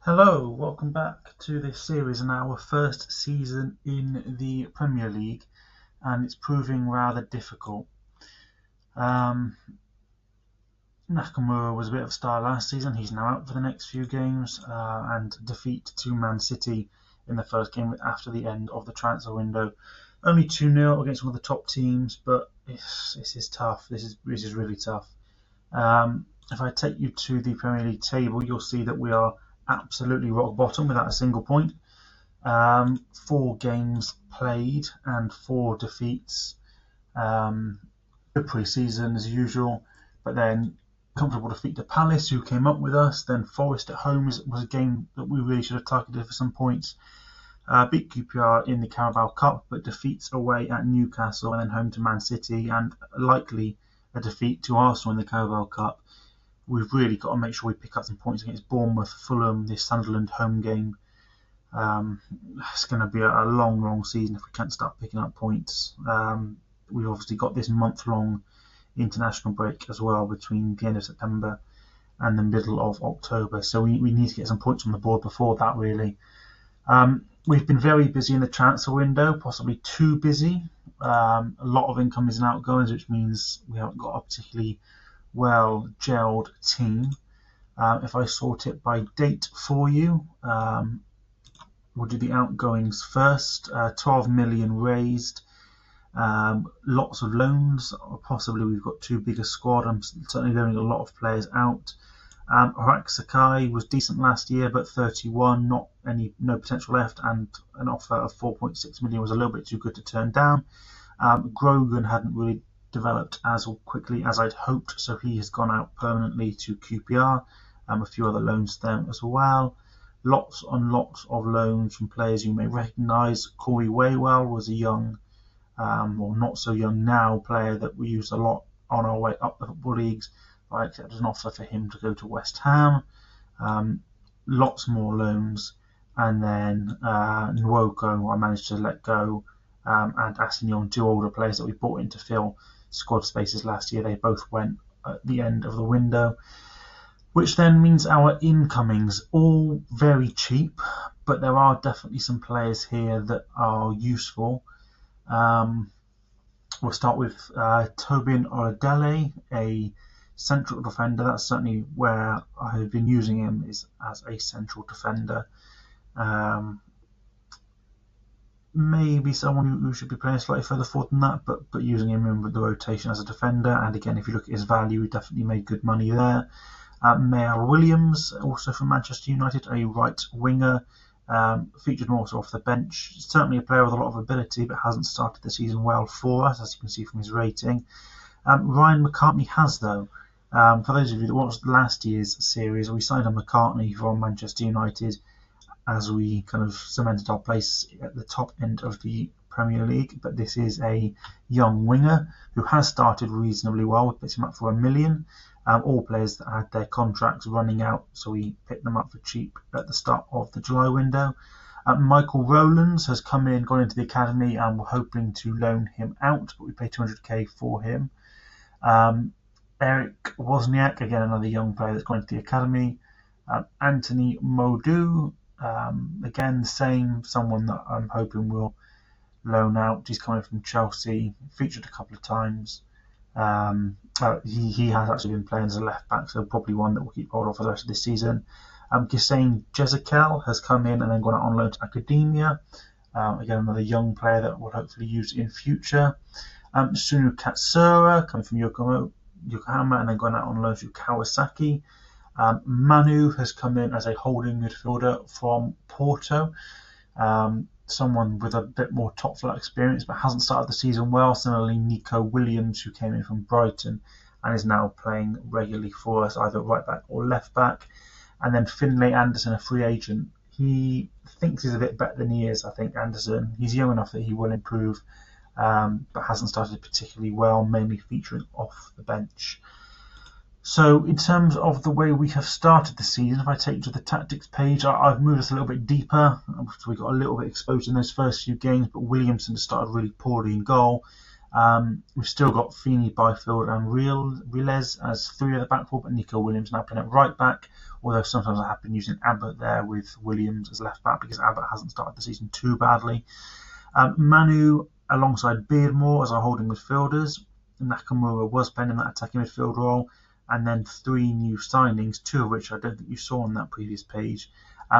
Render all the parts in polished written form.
Hello, welcome back to this series and our first season in the Premier League, and it's proving rather difficult. Um, Nakamura was a bit of a star last season. He's now out for the next few games, and defeat to Man City in the first game after the end of the transfer window. Only 2-0 against one of the top teams, but this is tough. This is really tough. If I take you to the Premier League table, you'll see that we are absolutely rock bottom without a single point. 4 games played and 4 defeats. Good pre-season as usual, but then comfortable defeat to Palace, who came up with us. Then Forest at home was a game that we really should have targeted for some points. Beat QPR in the Carabao Cup, but defeats away at Newcastle and then home to Man City, and likely a defeat to Arsenal in the Carabao Cup. We've really got to make sure we pick up some points against Bournemouth, Fulham, this Sunderland home game. It's going to be a long season if we can't start picking up points. We've obviously got this month-long international break as well between the end of September and the middle of October, so we need to get some points on the board before that, really. We've been very busy in the transfer window, possibly too busy. A lot of incomings and outgoings, which means we haven't got a particularly well-gelled team. If I sort it by date for you, we'll do the outgoings first. 12 million raised. Lots of loans. Possibly we've got too big a squad. I'm certainly loaning a lot of players out. Harak Sakai was decent last year, but 31, no potential left, and an offer of 4.6 million was a little bit too good to turn down. Grogan hadn't really developed as quickly as I'd hoped, so he has gone out permanently to QPR. A few other loans there as well. Lots and lots of loans from players you may recognise. Corey Waywell was a young, or not so young now, player that we used a lot on our way up the football leagues. I accepted an offer for him to go to West Ham. Lots more loans, and then Nwoko I managed to let go, and Assignon, 2 older players that we brought in to fill squad spaces last year. They both went at the end of the window, which then means our incomings all very cheap, but there are definitely some players here that are useful. We'll start with Tobin Oladele, a central defender. That's certainly where I have been using him, is as a central defender. Maybe someone who should be playing slightly further forward than that, but using him in the rotation as a defender. And again, if you look at his value, he definitely made good money there. Mayer Williams, also from Manchester United, a right winger, featured more so off the bench. Certainly a player with a lot of ability, but hasn't started the season well for us, as you can see from his rating. Ryan McCartney has, though. For those of you that watched last year's series, we signed a McCartney from Manchester United as we kind of cemented our place at the top end of the Premier League. But this is a young winger who has started reasonably well. We picked him up for $1 million. All players that had their contracts running out, so we picked them up for cheap at the start of the July window. Michael Rowlands has come in, gone into the academy, and we're hoping to loan him out, but we paid 200k for him. Eric Wozniak, again another young player that's gone into the academy. Anthony Modou, again the same, someone that I'm hoping will loan out. He's coming from Chelsea, featured a couple of times. He has actually been playing as a left back, so probably one that we'll keep hold of for the rest of this season. Ghislaine Jezekel has come in and then gone out on loan to Academia. Again, another young player that we'll hopefully use in future. Sunu Katsura coming from Yokohama and then gone out on loan to Kawasaki. Manu has come in as a holding midfielder from Porto. Someone with a bit more top flight experience, but hasn't started the season well. Similarly, Nico Williams, who came in from Brighton and is now playing regularly for us, either right back or left back. And then Finlay Anderson, a free agent. He thinks he's a bit better than he is, I think, Anderson. He's young enough that he will improve, but hasn't started particularly well, mainly featuring off the bench. So in terms of the way we have started the season, if I take you to the tactics page, I've moved us a little bit deeper. We got a little bit exposed in those first few games, but Williamson started really poorly in goal. We've still got Feeney, Byfield and Riles as three of the back four, but Nico Williams now playing at right back, although sometimes I have been using Abbott there with Williams as left back because Abbott hasn't started the season too badly. Manu alongside Beardmore as our holding midfielders. Nakamura was playing in that attacking midfield role, and then three new signings, two of which I don't think you saw on that previous page.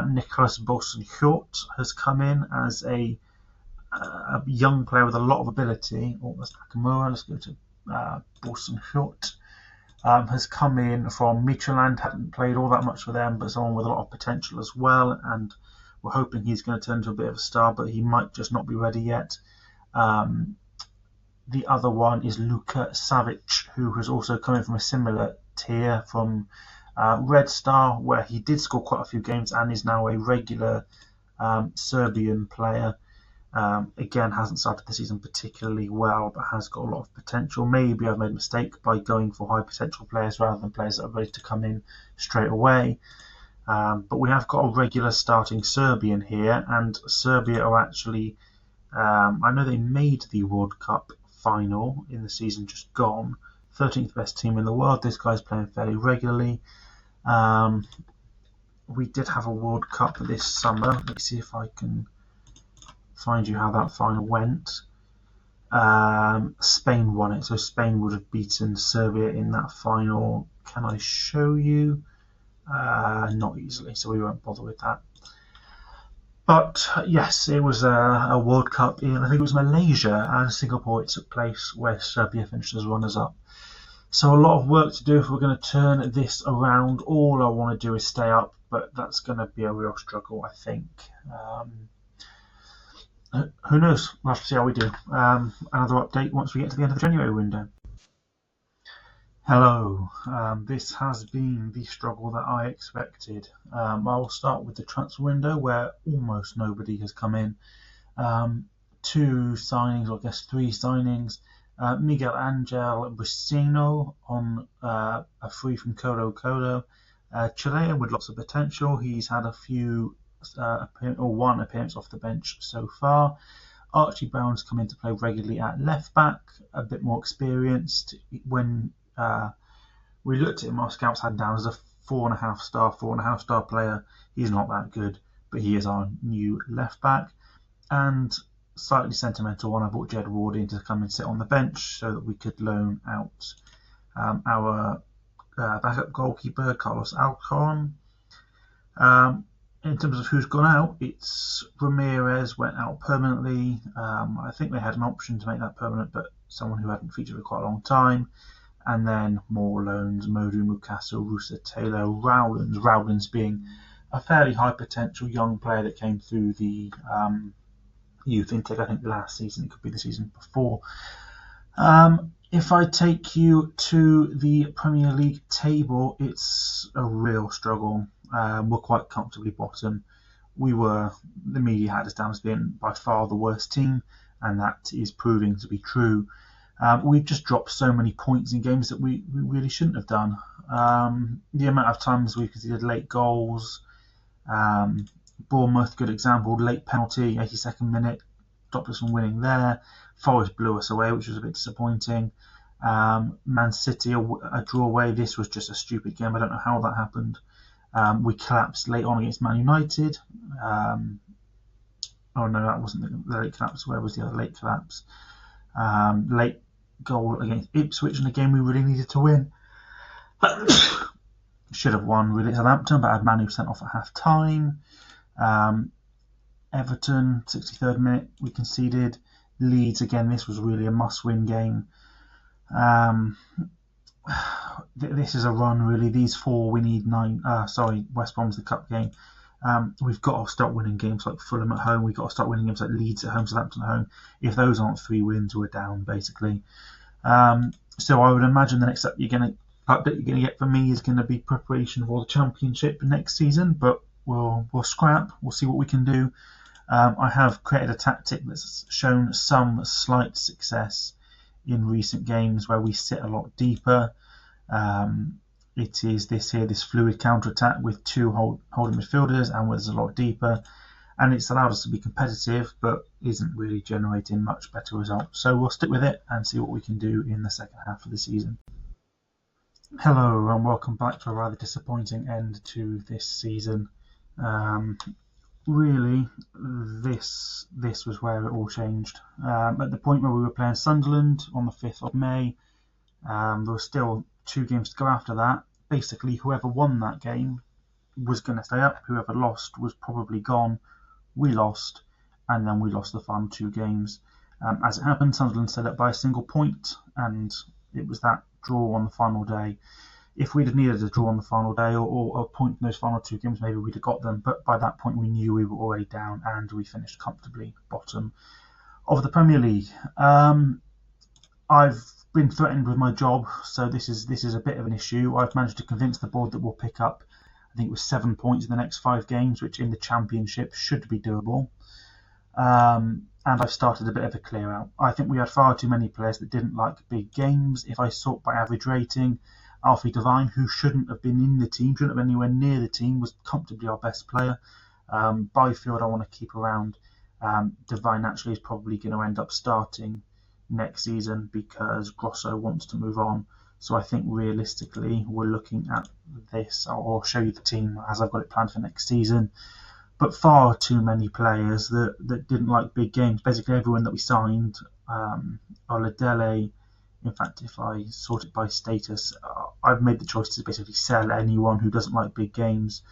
Nicholas Bolson-Hjort has come in as a young player with a lot of ability. Oh, that's Nakamura. Let's go to Bolson-Hjort. Has come in from Midtjylland, hadn't played all that much for them, but someone with a lot of potential as well, and we're hoping he's going to turn into a bit of a star, but he might just not be ready yet. The other one is Luka Savic, who has also come in from a similar tier from Red Star, where he did score quite a few games and is now a regular Serbian player. Again, hasn't started the season particularly well, but has got a lot of potential. Maybe I've made a mistake by going for high potential players rather than players that are ready to come in straight away. But we have got a regular starting Serbian here, and Serbia are actually, I know they made the World Cup final in the season just gone, 13th best team in the world. This guy's playing fairly regularly. We did have a World Cup this summer. Let me see if I can find you how that final went. Spain won it, so Spain would have beaten Serbia in that final. Can I show you? Not easily, so we won't bother with that. But yes, it was a World Cup in, I think it was Malaysia and Singapore it took place, where Serbia finished as runners-up. So a lot of work to do if we're going to turn this around. All I want to do is stay up, but that's going to be a real struggle, I think. Who knows? We'll have to see how we do. Another update once we get to the end of the January window. Hello. This has been the struggle that I expected. I'll start with the transfer window, where almost nobody has come in. Two signings, or I guess three signings. Miguel Angel Bricino on a free from Colo Colo. Chilean with lots of potential. He's had a few, one appearance off the bench so far. Archie Brown's come in to play regularly at left back, a bit more experienced. When we looked at him, our scouts had him down as a 4.5 star player. He's not that good, but he is our new left back. And slightly sentimental one, I brought Jed Ward in to come and sit on the bench so that we could loan out our backup goalkeeper, Carlos Alcaron. In terms of who's gone out, it's Ramirez went out permanently. I think they had an option to make that permanent, but someone who hadn't featured for quite a long time. And then more loans, Modu Mukasa, Rusa Taylor, Rowlands being a fairly high potential young player that came through the youth intake, I think last season, it could be the season before. If I take you to the Premier League table, it's a real struggle. We're quite comfortably bottom. The media had us down as being by far the worst team, and that is proving to be true. We've just dropped so many points in games that we really shouldn't have done. The amount of times we've conceded late goals, Bournemouth, good example, late penalty, 82nd minute, stopped us from winning there. Forest blew us away, which was a bit disappointing. Man City, a draw away. This was just a stupid game. I don't know how that happened. We collapsed late on against Man United. Oh no, that wasn't the late collapse. Where was the other late collapse? Late goal against Ipswich in a game we really needed to win. Should have won really at Southampton, but had Manu sent off at half time. Everton, 63rd minute, we conceded. Leeds, again, this was really a must-win game. This is a run, really. These four, we need 9. West Brom's the cup game. We've got to start winning games like Fulham at home. We've got to start winning games like Leeds at home, Southampton at home. If those aren't 3 wins, we're down, basically. So I would imagine the next update you're going to get from me is going to be preparation for the Championship next season, but we'll scrap. We'll see what we can do. I have created a tactic that's shown some slight success in recent games where we sit a lot deeper. It is this fluid counter-attack with 2 holding midfielders and with us a lot deeper. and it's allowed us to be competitive, but isn't really generating much better results. So we'll stick with it and see what we can do in the second half of the season. Hello and welcome back to a rather disappointing end to this season. Really, this was where it all changed. At the point where we were playing Sunderland on the 5th of May, there were still 2 games to go after that. Basically, whoever won that game was going to stay up. Whoever lost was probably gone. We lost, and then we lost the final 2 games. As it happened, Sunderland stayed up by a single point, and it was that draw on the final day. If we'd have needed a draw on the final day or a point in those final 2 games, maybe we'd have got them. But by that point, we knew we were already down, and we finished comfortably bottom of the Premier League. I've been threatened with my job, so this is a bit of an issue. I've managed to convince the board that we'll pick up, I think it was 7 points in the next 5 games, which in the Championship should be doable. And I've started a bit of a clear out. I think we had far too many players that didn't like big games. If I sort by average rating, Alfie Devine, who shouldn't have been in the team, shouldn't have been anywhere near the team, was comfortably our best player. Byfield I want to keep around. Devine actually is probably going to end up starting next season because Grosso wants to move on. So I think realistically we're looking at this. I'll show you the team as I've got it planned for next season. But far too many players that didn't like big games. Basically everyone that we signed, Oladele. In fact, if I sort it by status, I've made the choice to basically sell anyone who doesn't like big games.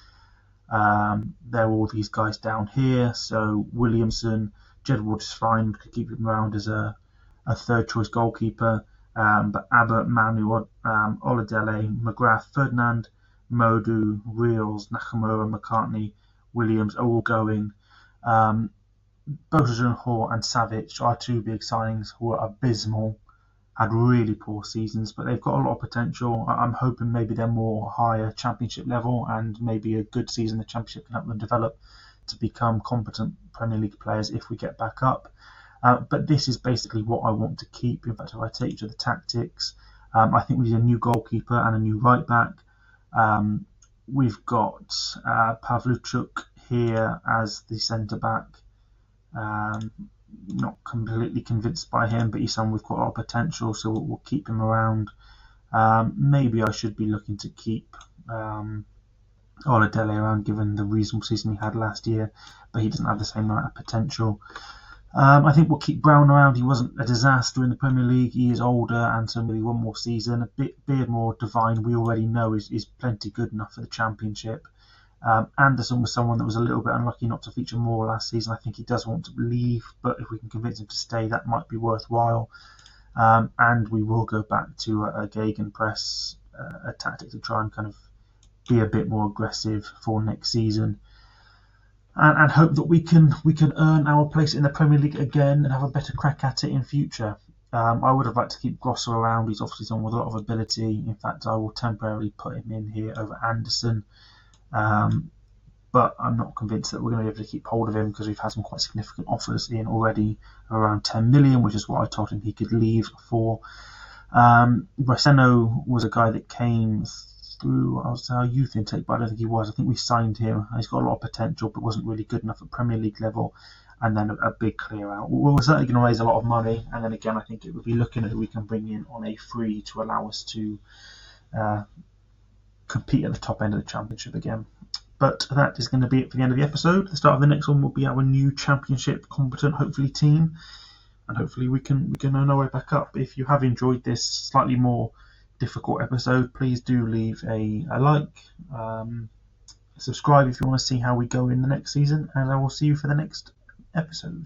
There are all these guys down here. So Williamson, Jedward is fine. We could keep him around as a third choice goalkeeper. But Abbott, Manu, Oladele, McGrath, Ferdinand, Modu, Reels, Nakamura, McCartney, Williams are all going. Bojan, Hoare and Savic are 2 big signings who are abysmal, had really poor seasons, but they've got a lot of potential. I'm hoping maybe they're more higher Championship level, and maybe a good season in the Championship can help them develop to become competent Premier League players if we get back up. But this is basically what I want to keep. In fact, if I take you to the tactics, I think we need a new goalkeeper and a new right back. We've got Pavlyuchuk here as the centre back. Not completely convinced by him, but he's someone with quite a lot of potential, so we'll keep him around. Maybe I should be looking to keep Oladele around given the reasonable season he had last year, but he doesn't have the same amount of potential. I think we'll keep Brown around. He wasn't a disaster in the Premier League. He is older, and so maybe 1 more season. A bit more Devine, we already know is plenty good enough for the Championship. Anderson was someone that was a little bit unlucky not to feature more last season. I think he does want to leave, but if we can convince him to stay, that might be worthwhile. And we will go back to a gegenpress, a tactic to try and kind of be a bit more aggressive for next season. And hope that we can earn our place in the Premier League again and have a better crack at it in future. I would have liked to keep Grosso around. He's obviously someone with a lot of ability. In fact, I will temporarily put him in here over Anderson. But I'm not convinced that we're going to be able to keep hold of him because we've had some quite significant offers in already, around 10 million, which is what I told him he could leave for. Breseno was a guy that came through our youth intake, but I don't think he was. I think we signed him. He's got a lot of potential, but wasn't really good enough at Premier League level. And then a big clear out. We're certainly going to raise a lot of money. And then again, I think it would be looking at who we can bring in on a free to allow us to compete at the top end of the Championship again. But that is going to be it for the end of the episode. The start of the next one will be our new Championship competent, hopefully, team. And hopefully we can earn our way back up. If you have enjoyed this slightly more difficult episode, please do leave a like. Subscribe if you want to see how we go in the next season. And I will see you for the next episode.